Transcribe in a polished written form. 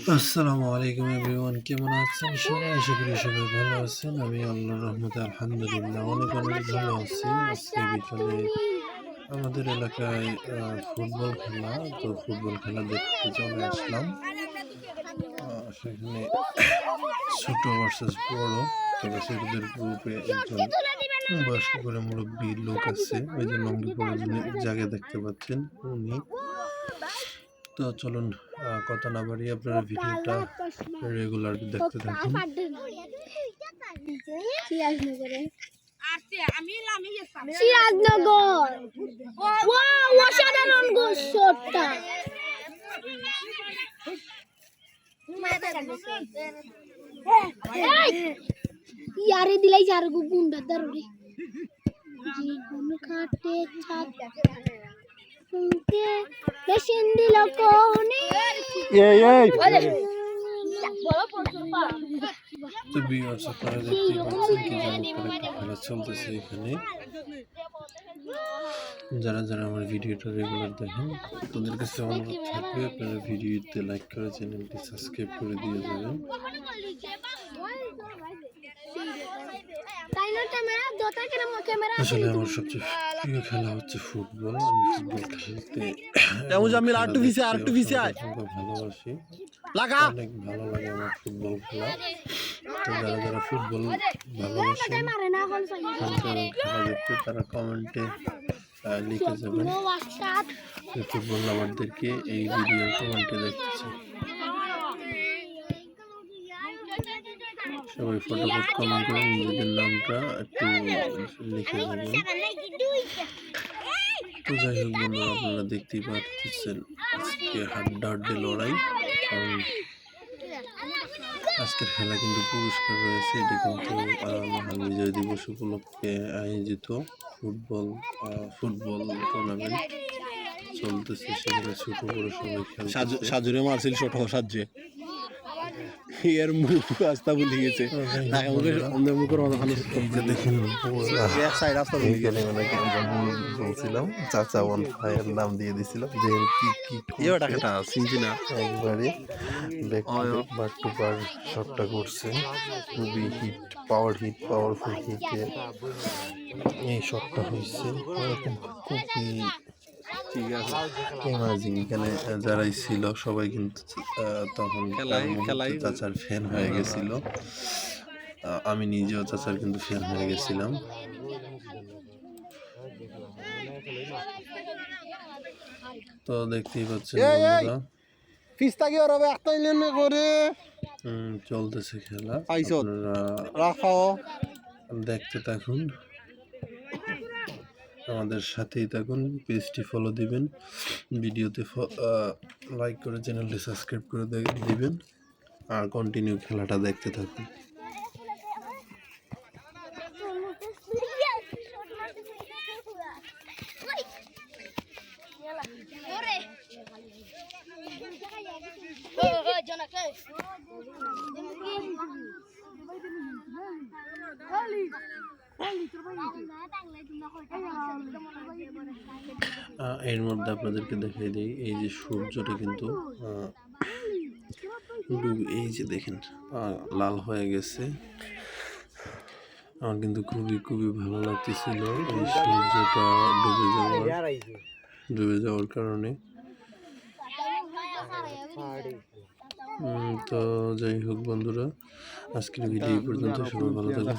আসসালামু আলাইকুম এভরিওয়ান, কেমন আছেন সবাই? আশা করি সবাই ভালো আছেন। আমি আল্লাহর রহমতে আলহামদুলিল্লাহ অনেক ভালো আছি। আজকে বিকালে আমাদের এলাকায় ফুটবল খেলা, তো ফুটবল খেলা দেখতে চলে আসলাম। সেখানে ছোট ভার্সেস বড়, তবে ছোটদের গ্রুপে একজন বয়স্ক করে মুরব্বী লোক আছে, ওই যে লম্বি পরে জায়গায় দেখতে পাচ্ছেন উনি। তো চলুন কথা না বাড়িয়ে আপনারা ভিডিওটা রেগুলার দেখতে থাকুন। সিরাজনগর অসাধারণ গোলটা ইয়ারে দিলাই যার গুন্ডা দারুরে জীবন কাটে ছাতে বেশিন দিল কোনে তো ভিউয়ার্স, আপনারা দেখতে পাচ্ছেন কি চমৎকার একটা খেলা চলতেছে এখানে। যারা যারা আমার ভিডিওটা রেগুলার দেখেন, তাদের কাছে অনুরোধ থাকবে আপনারা ভিডিওতে লাইক করে চ্যানেলটি সাবস্ক্রাইব করে দিয়ে যাবেন। আসলে আমার সবচেয়ে প্রিয় খেলা হচ্ছে ফুটবল। আমি ফুটবল খেলতে ভালোবাসি, অনেক ভালো লাগে আমার ফুটবল খেলা। তো যারা যারা ফুটবল ভালোবাসেন, খেলা দেখতে, তারা কমেন্টে লিখে যাবেন ফুটবল লাভারদেরকে এই ভিডিও কমেন্টে দেখতেছে। সবাই ফটোফট কমেন্ট করে নিজেদের নামটা একটু লিখে যাবেন। তো যাই হোক বন্ধুরা, আপনারা দেখতেই পাচ্ছেন আজকে হাড্ডাহাড্ডি লড়াই। কারণ আজকের খেলা কিন্তু পুরস্কার রয়েছে। এটি কিন্তু মহান বিজয় দিবস উপলক্ষে আয়োজিত ফুটবল টুর্নামেন্ট চলতেছে। সেখানে ছোট বড় সবাই খেলছে। সাজুরে মারছিল ছোট সাজে এর মুখ রাস্তা ভুলে গেছে। বলছিলাম চাচা ওয়ান ভাইয়ের নাম দিয়ে দিছিলাম যে কি চিনছি না, একবারে বার টু বার শটটা করছে। খুবই পাওয়ারফুল হিটে এই শটটা হয়েছে। খুবই ইমাজিং। এখানে যারাই ছিল সবাই কিন্তু তখন চাচার ফ্যান হয়ে গেছিল। আমি নিজেও চাচার কিন্তু ফ্যান হয়ে গেছিলাম। তো দেখতেই পাচ্ছেন বন্ধুরা, চলতেছে খেলা। আপনারা দেখতে থাকুন, আমাদের সাথেই থাকুন, পেজটি ফলো দিবেন, ভিডিওতে লাইক করে চ্যানেলটি সাবস্ক্রাইব করে দিবেন, আর কন্টিনিউ খেলাটা দেখতে থাকুন। এর মধ্যে আপনাদেরকে দেখাই দিই, এই যে সূর্যটা কিন্তু এই যে দেখেন লাল হয়ে গেছে। আমার কিন্তু খুবই ভালো লাগতেছিল এই সূর্যটা ডুবে যাওয়ার কারণে। তো যাই হোক বন্ধুরা, আজকের ভিডিও পর্যন্ত সবাই ভালো থাকুন।